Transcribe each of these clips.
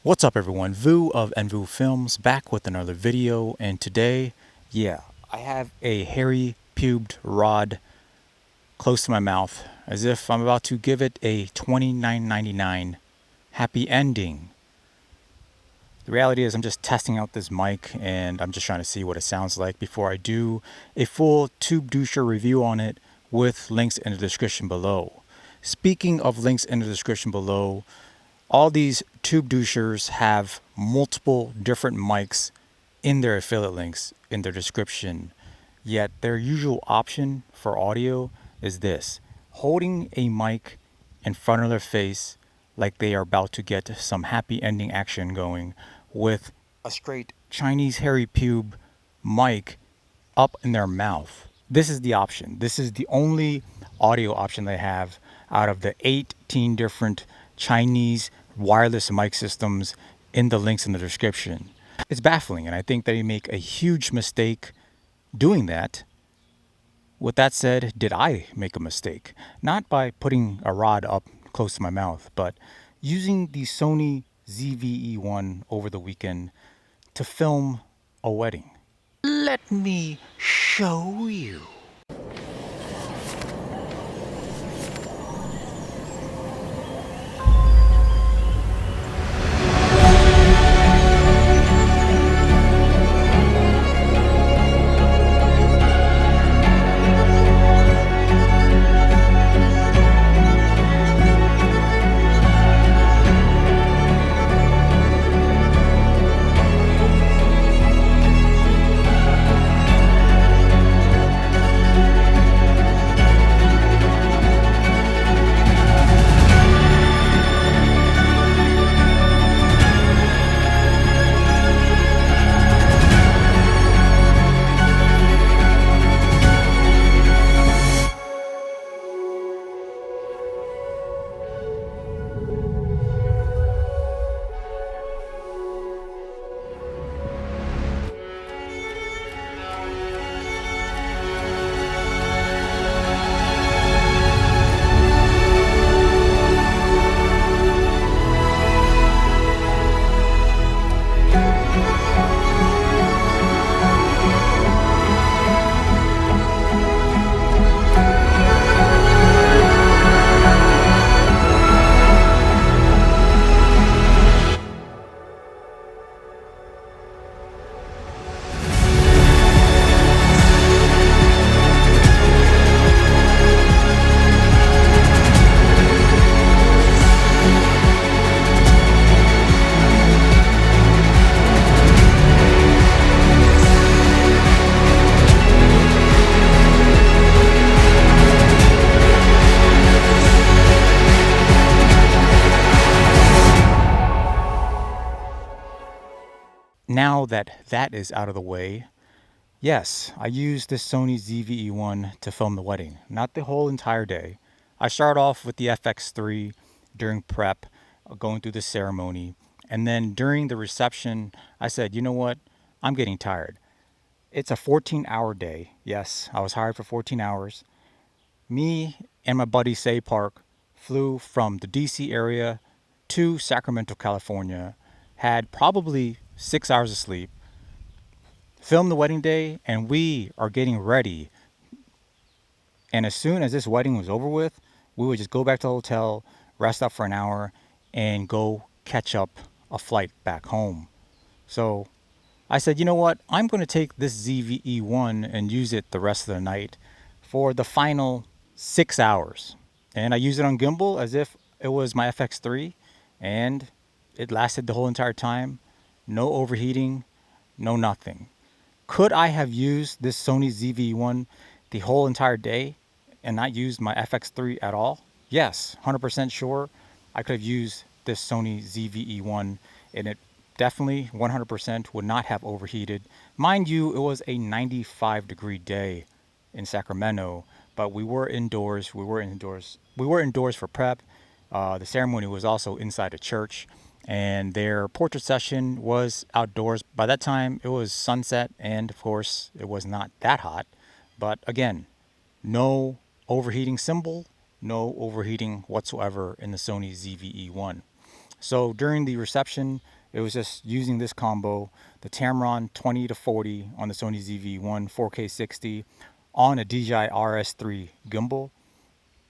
What's up everyone, Vu of Vu Films back with another video, and today, I have a hairy pubed rod close to my mouth as if I'm about to give it a $29.99 happy ending. The reality is I'm just testing out this mic and I'm just trying to see what it sounds like before I do a full tube doucher review on it with links in the description below. Speaking of links in the description below, all these tube douchers have multiple different mics in their affiliate links in their description, yet their usual option for audio is this: holding a mic in front of their face like they are about to get some happy ending action going with a straight Chinese hairy pube mic up in their mouth. This is the option. This is the only audio option they have out of the 18 different Chinese wireless mic systems in the links in the description. It's baffling, and I think they make a huge mistake doing that. With that said, did I make a mistake? Not by putting a rod up close to my mouth, but using the Sony ZVE1 over the weekend to film a wedding. Let me show you. Now that that is out of the way, yes, I used the Sony ZVE1 to film the wedding. Not the whole entire day. I started off with the FX3 during prep, going through the ceremony, and then during the reception, I said, you know what? I'm getting tired. It's a 14-hour day. Yes, I was hired for 14 hours. Me and my buddy Say Park flew from the DC area to Sacramento, California, had probably 6 hours of sleep, filmed the wedding day, and we are getting ready. And as soon as this wedding was over with, we would just go back to the hotel, rest up for an hour, and go catch up a flight back home. So I said, you know what? I'm going to take this ZVE1 and use it the rest of the night for the final 6 hours. And I used it on gimbal as if it was my FX3, and it lasted the whole entire time. No overheating, no nothing. Could I have used this Sony ZV-E1 the whole entire day and not used my FX3 at all? Yes, 100% sure I could have used this Sony ZV-E1, and it definitely 100% would not have overheated. Mind you, it was a 95-degree day in Sacramento, but we were indoors. We were indoors for prep. The ceremony was also inside a church, and their portrait session was outdoors. By that time, it was sunset, and of course, it was not that hot. But again, no overheating symbol, no overheating whatsoever in the Sony ZVE1. So during the reception, it was just using this combo, the Tamron 20 to 40 on the Sony ZV-E1 4K 60 on a DJI RS3 gimbal,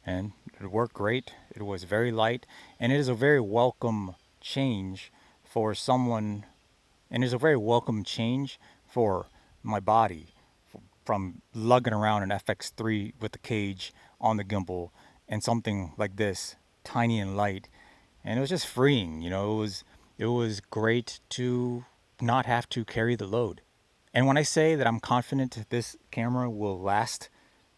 and it worked great. It was very light, and it is a very welcome change for someone, and it's a very welcome change for my body from lugging around an FX3 with the cage on the gimbal and something like this, tiny and light. And it was just freeing, it was great to not have to carry the load. And when I say that I'm confident this camera will last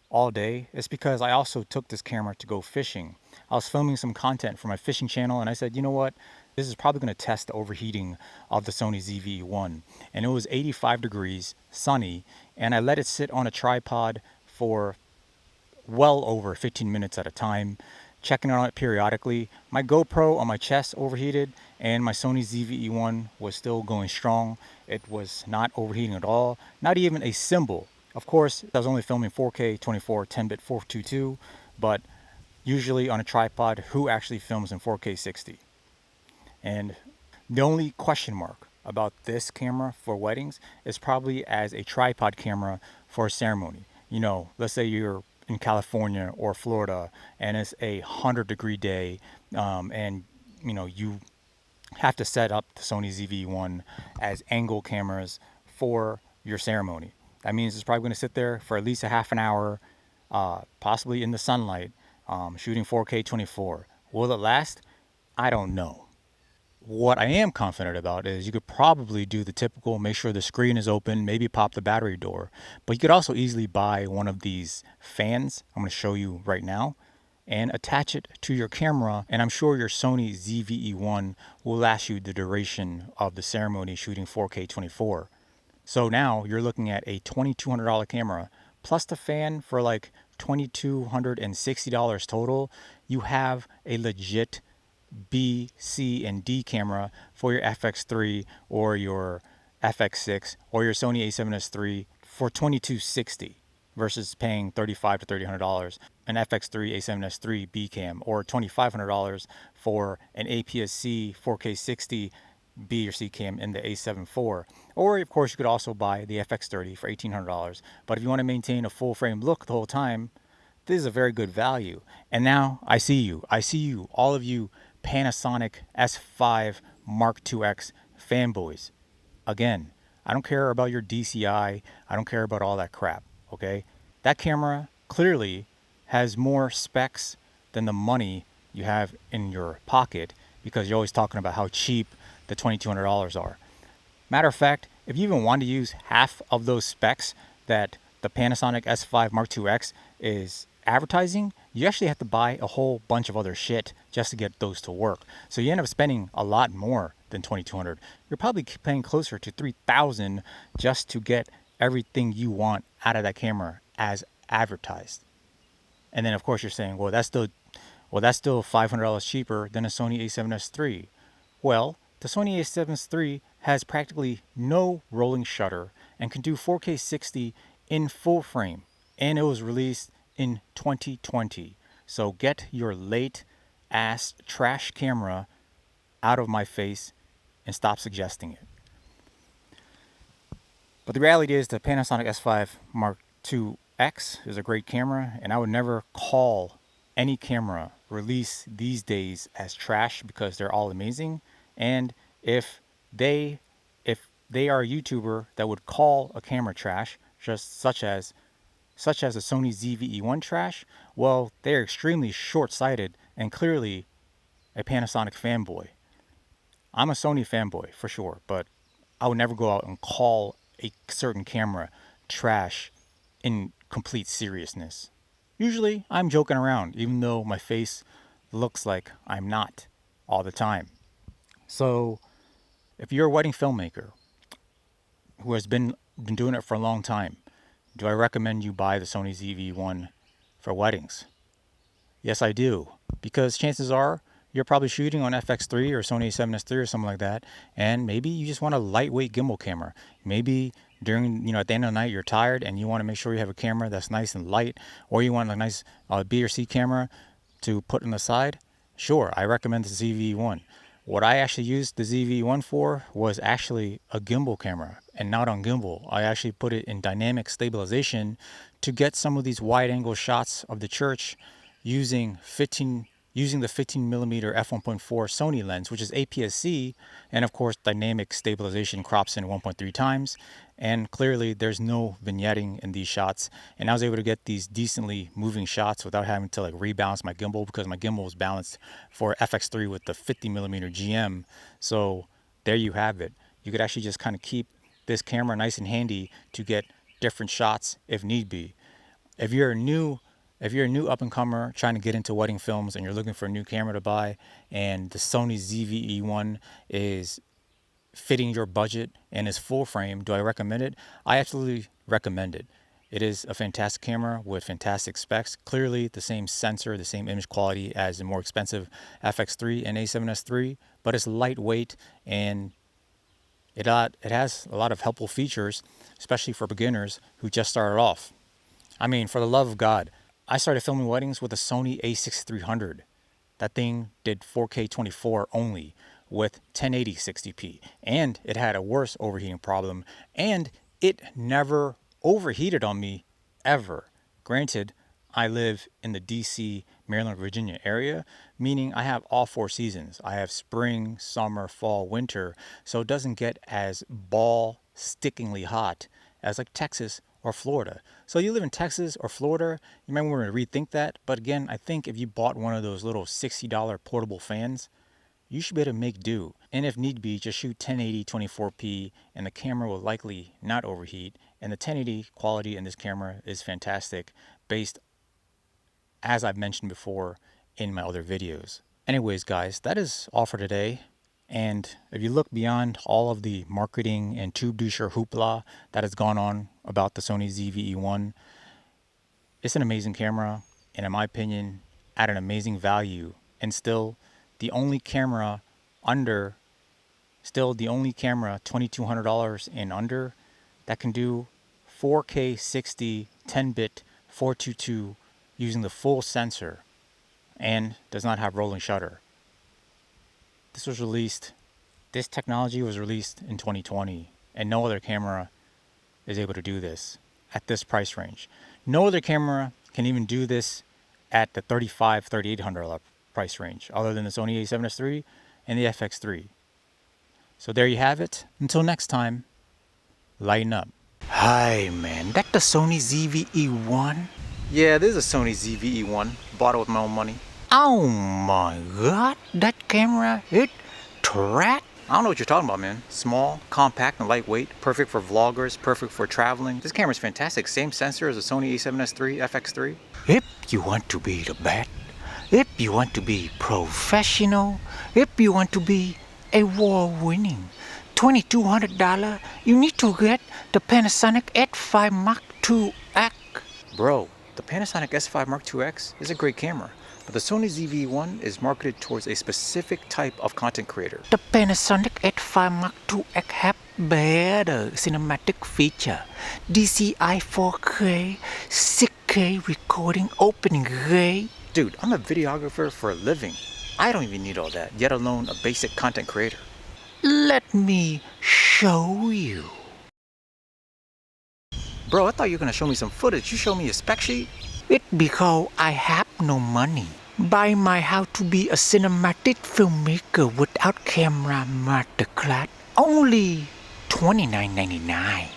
all day, it's because I also took this camera to go fishing. I was filming some content for my fishing channel, and I said, you know what? This is probably going to test the overheating of the Sony ZV-E1. And it was 85 degrees, sunny, and I let it sit on a tripod for well over 15 minutes at a time, checking on it periodically. My GoPro on my chest overheated, and my Sony ZVE1 was still going strong. It was not overheating at all, not even a symbol. Of course, I was only filming 4K 24 10-bit 422, but usually on a tripod, who actually films in 4K 60? And the only question mark about this camera for weddings is probably as a tripod camera for a ceremony. Let's say you're in California or Florida and it's a 100-degree day, and you have to set up the Sony ZV-E1 as angle cameras for your ceremony. That means it's probably going to sit there for at least a half an hour, possibly in the sunlight, shooting 4K 24. Will it last? I don't know. What I am confident about is you could probably do the typical, make sure the screen is open, maybe pop the battery door, but you could also easily buy one of these fans I'm going to show you right now and attach it to your camera, and I'm sure your Sony ZVE1 will last you the duration of the ceremony shooting 4K 24. So now you're looking at a $2,200 camera plus the fan for like $2,260 total. You have a legit B, C, and D camera for your FX3 or your FX6 or your Sony A7S III for $2,260 versus paying $3,500 to $3,000 an FX3 A7S III B cam, or $2,500 for an APS-C 4K 60 B or C cam in the A7 IV. Or of course you could also buy the FX30 for $1,800. But if you want to maintain a full frame look the whole time, this is a very good value. And now I see you, all of you Panasonic S5 Mark IIX fanboys. Again, I don't care about your DCI, I don't care about all that crap, okay? That camera clearly has more specs than the money you have in your pocket, because you're always talking about how cheap the $2,200 are. Matter of fact, if you even want to use half of those specs that the Panasonic S5 Mark IIX is advertising, you actually have to buy a whole bunch of other shit just to get those to work. So you end up spending a lot more than $2,200. You're probably paying closer to $3,000 just to get everything you want out of that camera as advertised. And then of course you're saying, well, that's still $500 cheaper than a Sony A7S III. Well, the Sony A7S III has practically no rolling shutter and can do 4K 60 in full frame, and it was released in 2020. So get your late ass trash camera out of my face and stop suggesting it. But the reality is the Panasonic S5 Mark IIX is a great camera, and I would never call any camera released these days as trash, because they're all amazing. And if they are a YouTuber that would call a camera trash, just such as the Sony ZVE1 trash, well, they're extremely short-sighted and clearly a Panasonic fanboy. I'm a Sony fanboy for sure, but I would never go out and call a certain camera trash in complete seriousness. Usually I'm joking around, even though my face looks like I'm not all the time. So if you're a wedding filmmaker who has been doing it for a long time, do I recommend you buy the Sony ZV-E1 for weddings? Yes, I do. Because chances are you're probably shooting on FX3 or Sony A7S III or something like that, and maybe you just want a lightweight gimbal camera. Maybe during, at the end of the night you're tired and you want to make sure you have a camera that's nice and light, or you want a nice B or C camera to put on the side. Sure, I recommend the ZV-E1. What I actually used the ZV-E1 for was actually a gimbal camera, and not on gimbal. I actually put it in dynamic stabilization to get some of these wide angle shots of the church using the 15mm f1.4 Sony lens, which is APS-C, and of course dynamic stabilization crops in 1.3 times. And clearly there's no vignetting in these shots, and I was able to get these decently moving shots without having to like rebalance my gimbal, because my gimbal was balanced for FX3 with the 50mm GM. So there you have it. You could actually just kind of keep this camera nice and handy to get different shots if need be. If you're a new up and comer trying to get into wedding films and you're looking for a new camera to buy, and the Sony ZV-E1 is fitting your budget and is full frame, do I recommend it? I absolutely recommend it. It is a fantastic camera with fantastic specs. Clearly the same sensor, the same image quality as the more expensive FX3 and A7S III, but it's lightweight and it has a lot of helpful features, especially for beginners who just started off. I mean, for the love of God, I started filming weddings with a Sony a6300. That thing did 4K 24 only with 1080 60p, and it had a worse overheating problem, and it never overheated on me ever. Granted, I live in the DC, Maryland, Virginia area, meaning I have all 4 seasons. I have spring, summer, fall, winter, so it doesn't get as ball stickingly hot as like Texas or Florida. So you live in Texas or Florida, you might want to rethink that. But again, I think if you bought one of those little $60 portable fans, you should be able to make do. And if need be, just shoot 1080 24p and the camera will likely not overheat. And the 1080 quality in this camera is fantastic, based, as I've mentioned before, in my other videos. Anyways, guys, that is all for today. And if you look beyond all of the marketing and tube doucher hoopla that has gone on about the Sony ZV-E1, it's an amazing camera, and in my opinion, at an amazing value, and still the only camera $2,200 and under that can do 4K 60 10-bit 422 using the full sensor and does not have rolling shutter. This technology was released in 2020, and no other camera is able to do this at this price range. No other camera can even do this at the $3,800 price range, other than the Sony a7S III and the FX3. So there you have it. Until next time, lighten up. Hi man, that the Sony ZVE1? Yeah, this is a Sony ZVE1. Bought it with my own money. Oh my god, that camera, it track. I don't know what you're talking about, man. Small, compact, and lightweight. Perfect for vloggers, perfect for traveling. This camera's fantastic. Same sensor as the Sony a7S III FX3. If you want to be the best, if you want to be professional, if you want to be award-winning, $2,200, you need to get the Panasonic S5 Mark II-X. Bro, the Panasonic S5 Mark II-X is a great camera, but the Sony ZV-E1 is marketed towards a specific type of content creator. The Panasonic S5 Mark II-X have better cinematic feature, DCI 4K, 6K recording opening rate. Dude, I'm a videographer for a living. I don't even need all that, yet alone a basic content creator. Let me show you. Bro, I thought you were gonna show me some footage. You show me a spec sheet? It's because I have no money. Buy my How to Be a Cinematic Filmmaker Without Camera Masterclass. Only $29.99.